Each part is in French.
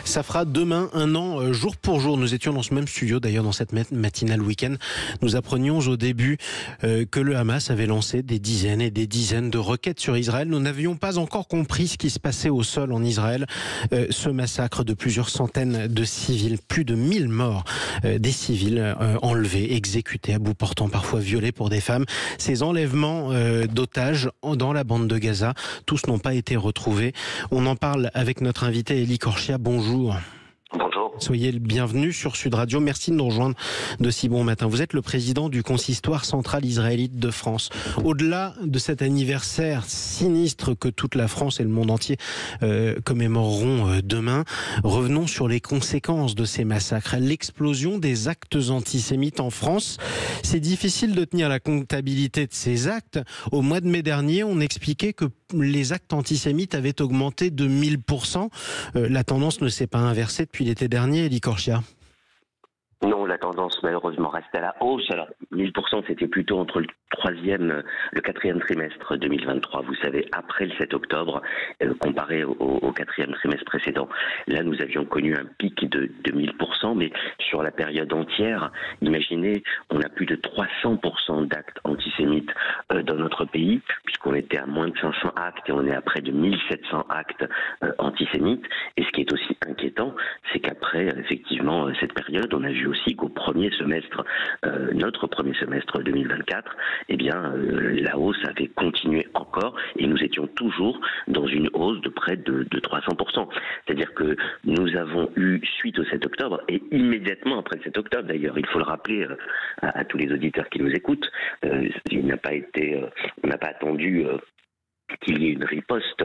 Ça fera demain un an, jour pour jour. Nous étions dans ce même studio, d'ailleurs, dans cette matinale week-end. Nous apprenions au début que le Hamas avait lancé des dizaines et des dizaines de roquettes sur Israël. Nous n'avions pas encore compris ce qui se passait au sol en Israël. Ce massacre de plusieurs centaines de civils, plus de 1000 morts, des civils enlevés, exécutés à bout portant, parfois violés pour des femmes. Ces enlèvements d'otages dans la bande de Gaza, tous n'ont pas été retrouvés. On en parle avec notre invité Elie Korchia. Bonjour. Bonjour. Soyez le bienvenu sur Sud Radio. Merci de nous rejoindre de si bon matin. Vous êtes le président du consistoire central israélite de France. Au-delà de cet anniversaire sinistre que toute la France et le monde entier commémoreront demain, revenons sur les conséquences de ces massacres. L'explosion des actes antisémites en France. C'est difficile de tenir la comptabilité de ces actes. Au mois de mai dernier, on expliquait que les actes antisémites avaient augmenté de 1000%. La tendance ne s'est pas inversée depuis l'été dernier, Elie Korchia. Non, la tendance malheureusement reste à la hausse. Alors 1000%, c'était plutôt entre le quatrième trimestre 2023. Vous savez, après le 7 octobre, comparé au quatrième trimestre précédent. Là, nous avions connu un pic de 1000%, mais sur la période entière, imaginez, on a plus de 300% d'actes antisémites dans notre pays, puisqu'on était à moins de 500 actes et on est à près de 1700 actes antisémites. Et ce qui est aussi inquiétant, c'est qu'après, effectivement, cette période, on a vu aussi qu'au premier semestre, notre premier semestre 2024, eh bien, la hausse avait continué encore et nous étions toujours dans une hausse de près de 300%. C'est-à-dire que nous avons eu, suite au 7 octobre, et immédiatement après le 7 octobre d'ailleurs, il faut le rappeler à tous les auditeurs qui nous écoutent, on n'a pas attendu qu'il y ait une riposte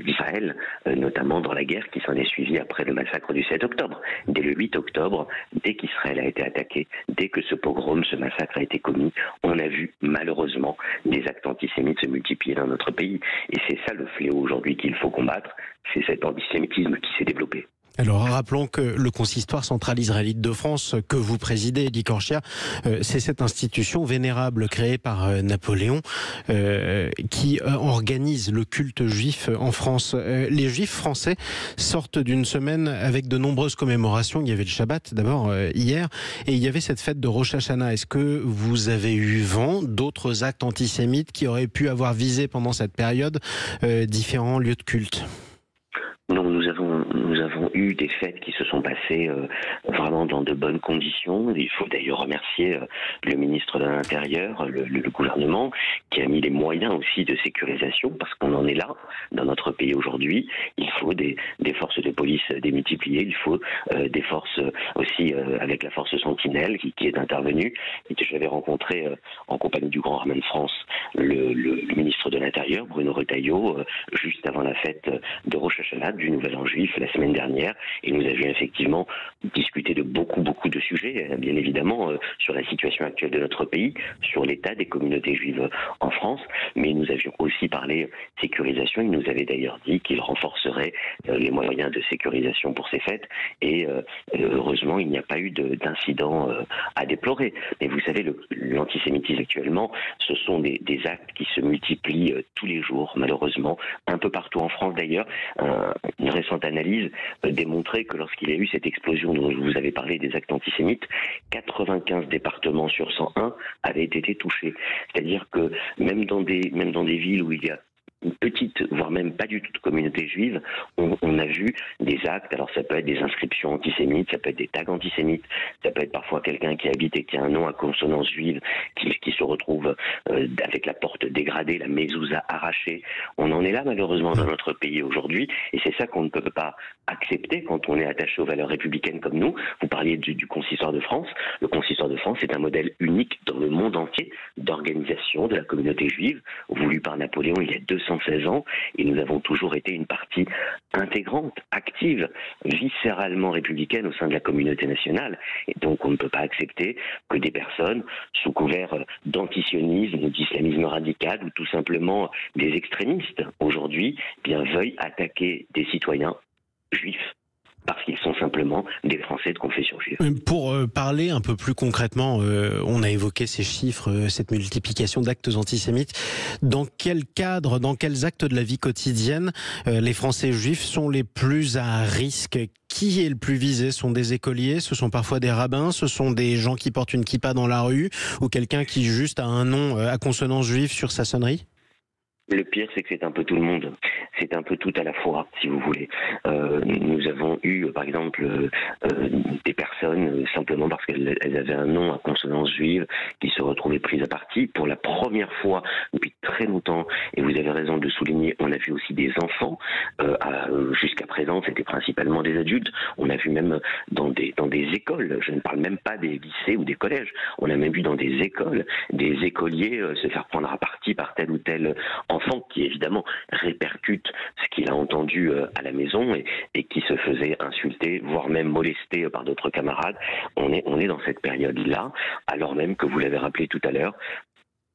d'Israël, notamment dans la guerre qui s'en est suivie après le massacre du 7 octobre. Dès le 8 octobre, dès qu'Israël a été attaqué, dès que ce pogrom, ce massacre a été commis, on a vu malheureusement des actes antisémites se multiplier dans notre pays. Et c'est ça le fléau aujourd'hui qu'il faut combattre, c'est cet antisémitisme qui s'est développé. Alors rappelons que le consistoire central israélite de France que vous présidez, Elie Korchia, c'est cette institution vénérable créée par Napoléon qui organise le culte juif en France. Les juifs français sortent d'une semaine avec de nombreuses commémorations. Il y avait le Shabbat d'abord hier et il y avait cette fête de Rosh Hashanah. Est-ce que vous avez eu vent d'autres actes antisémites qui auraient pu avoir visé pendant cette période différents lieux de culte ? Non, nous avons eu des fêtes qui se sont passées vraiment dans de bonnes conditions. Il faut d'ailleurs remercier le ministre de l'Intérieur, le gouvernement, qui a mis les moyens aussi de sécurisation, parce qu'on en est là dans notre pays aujourd'hui. Il faut des forces de police démultipliées, il faut des forces aussi avec la force Sentinelle qui est intervenue. Et j'avais rencontré en compagnie du Grand Rabbin de France le ministre de l'Intérieur, Bruno Retailleau, juste avant la fête de Rosh Hashanah, du Nouvel An juif la semaine dernière, et nous avions effectivement discuté de beaucoup de sujets, bien évidemment, sur la situation actuelle de notre pays, sur l'état des communautés juives en France, mais nous avions aussi parlé sécurisation. Il nous avait d'ailleurs dit qu'il renforcerait les moyens de sécurisation pour ces fêtes, et heureusement, il n'y a pas eu d'incident à déplorer. Mais vous savez, l'antisémitisme actuellement, ce sont des actes qui se multiplient tous les jours, malheureusement, un peu partout en France d'ailleurs. Une récente analyse démontrait que lorsqu'il y a eu cette explosion dont je vous avais parlé des actes antisémites, 95 départements sur 101 avaient été touchés. C'est-à-dire que même dans des villes où il y a une petite, voire même pas du tout de communauté juive, on a vu des actes. Alors ça peut être des inscriptions antisémites, ça peut être des tags antisémites, ça peut être parfois quelqu'un qui habite et qui a un nom à consonance juive qui se retrouve avec la porte dégradée, la mezouza arrachée. On en est là malheureusement dans notre pays aujourd'hui, et c'est ça qu'on ne peut pas accepter quand on est attaché aux valeurs républicaines comme nous. Vous parliez du consistoire de France. Le consistoire de France est un modèle unique dans le monde entier d'organisation de la communauté juive, voulu par Napoléon il y a 216 ans, et nous avons toujours été une partie intégrante, active, viscéralement républicaine au sein de la communauté nationale. Et donc on ne peut pas accepter que des personnes, sous couvert d'antisionisme ou d'islamisme radical, ou tout simplement des extrémistes, aujourd'hui, veuillent attaquer des citoyens juifs. parce qu'ils sont simplement des Français de confession juive. Pour parler un peu plus concrètement, on a évoqué ces chiffres, cette multiplication d'actes antisémites. Dans quel cadre, dans quels actes de la vie quotidienne, les Français juifs sont les plus à risque? Qui est le plus visé? Ce sont des écoliers, ce sont parfois des rabbins, ce sont des gens qui portent une kippa dans la rue, ou quelqu'un qui juste a un nom à consonance juive sur sa sonnerie? Le pire, c'est que c'est un peu tout le monde. C'est un peu tout à la fois, si vous voulez. Nous avons eu, par exemple, des personnes, simplement parce qu'elles avaient un nom à consonance juive, qui se retrouvaient prises à partie. Pour la première fois depuis très longtemps, et vous avez raison de le souligner, on a vu aussi des enfants. Jusqu'à présent, c'était principalement des adultes. On a vu même dans des écoles, je ne parle même pas des lycées ou des collèges, on a même vu dans des écoles, des écoliers se faire prendre à partie par tel ou tel enfant qui évidemment répercute ce qu'il a entendu à la maison et qui se faisait insulter, voire même molester par d'autres camarades. On est dans cette période-là, alors même que vous l'avez rappelé tout à l'heure,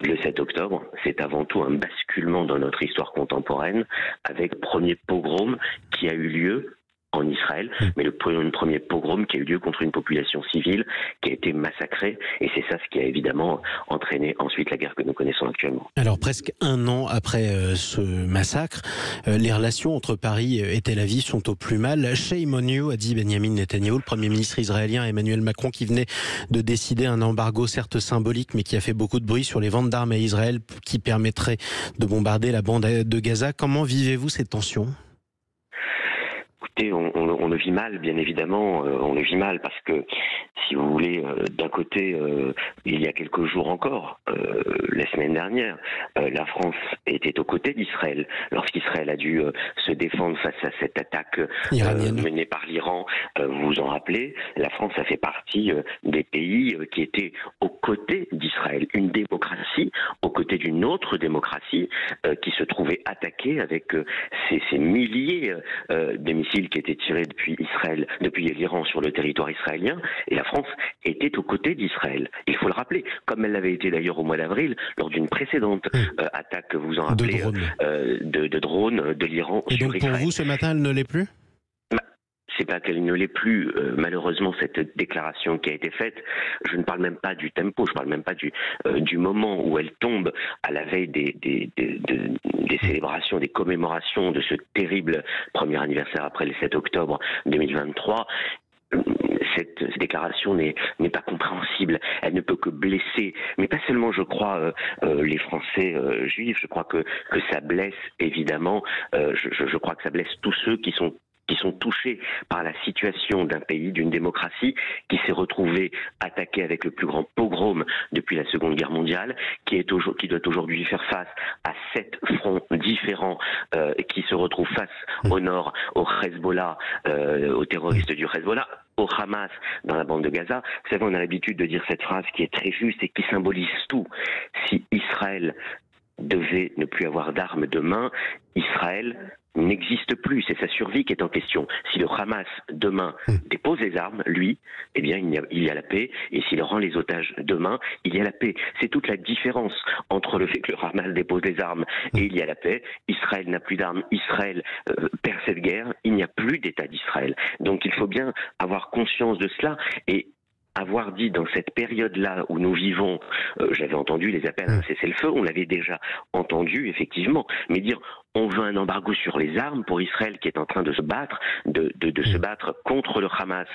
le 7 octobre, c'est avant tout un basculement dans notre histoire contemporaine avec le premier pogrom qui a eu lieu en Israël, mais le premier pogrom qui a eu lieu contre une population civile qui a été massacrée, et c'est ça ce qui a évidemment entraîné ensuite la guerre que nous connaissons actuellement. Alors presque un an après ce massacre, les relations entre Paris et Tel Aviv sont au plus mal. Shame on you, a dit Benjamin Netanyahou, le Premier ministre israélien Emmanuel Macron, qui venait de décider un embargo certes symbolique, mais qui a fait beaucoup de bruit sur les ventes d'armes à Israël qui permettraient de bombarder la bande de Gaza. Comment vivez-vous ces tensions ? Écoutez, on le vit mal, bien évidemment, on le vit mal parce que, si vous voulez, d'un côté, il y a quelques jours encore, la semaine dernière, la France était aux côtés d'Israël lorsqu'Israël a dû se défendre face à cette attaque menée par l'Iran. Vous vous en rappelez, la France a fait partie des pays qui étaient aux côtés d'Israël, une démocratie aux côtés d'une autre démocratie qui se trouvait attaquée avec ces milliers de missiles qui étaient tirés depuis l'Iran sur le territoire israélien, et la France était aux côtés d'Israël. Il faut le rappeler, comme elle l'avait été d'ailleurs au mois d'avril, lors d'une précédente attaque, vous en rappelez, de drones de l'Iran sur Israël. Et donc pour vous, ce matin, elle ne l'est plus ? C'est pas qu'elle ne l'est plus, malheureusement, cette déclaration qui a été faite. Je ne parle même pas du tempo, je parle même pas du moment où elle tombe à la veille des célébrations, des commémorations de ce terrible premier anniversaire après le 7 octobre 2023. Cette déclaration n'est pas compréhensible, elle ne peut que blesser, mais pas seulement, je crois, les Français juifs, je crois que ça blesse évidemment, je crois que ça blesse tous ceux qui sont touchés par la situation d'un pays, d'une démocratie qui s'est retrouvée attaquée avec le plus grand pogrom depuis la Seconde Guerre mondiale, qui doit aujourd'hui faire face à 7 fronts différents, qui se retrouvent face au nord, au Hezbollah, aux terroristes du Hezbollah, au Hamas dans la bande de Gaza. Vous savez, on a l'habitude de dire cette phrase qui est très juste et qui symbolise tout. Si Israël devait ne plus avoir d'armes demain, Israël n'existe plus, c'est sa survie qui est en question. Si le Hamas demain dépose les armes, lui, eh bien il y a la paix, et s'il rend les otages demain, il y a la paix. C'est toute la différence entre le fait que le Hamas dépose les armes et il y a la paix. Israël n'a plus d'armes, Israël perd cette guerre, il n'y a plus d'État d'Israël. Donc il faut bien avoir conscience de cela et avoir dit dans cette période-là où nous vivons, j'avais entendu les appels à un cessez-le-feu, on l'avait déjà entendu effectivement, mais dire on veut un embargo sur les armes pour Israël qui est en train de se battre, de se battre contre le Hamas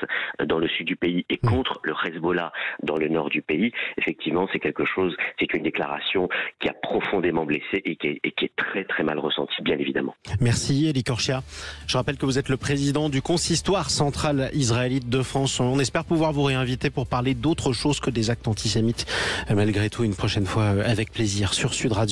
dans le sud du pays et contre le Hezbollah dans le nord du pays, effectivement c'est une déclaration qui a profondément blessé et qui est très très mal ressentie, bien évidemment. Merci Eli Korshia. Je rappelle que vous êtes le président du consistoire central israélite de France. On espère pouvoir vous réinviter pour parler d'autre chose que des actes antisémites. Malgré tout, une prochaine fois avec plaisir sur Sud Radio.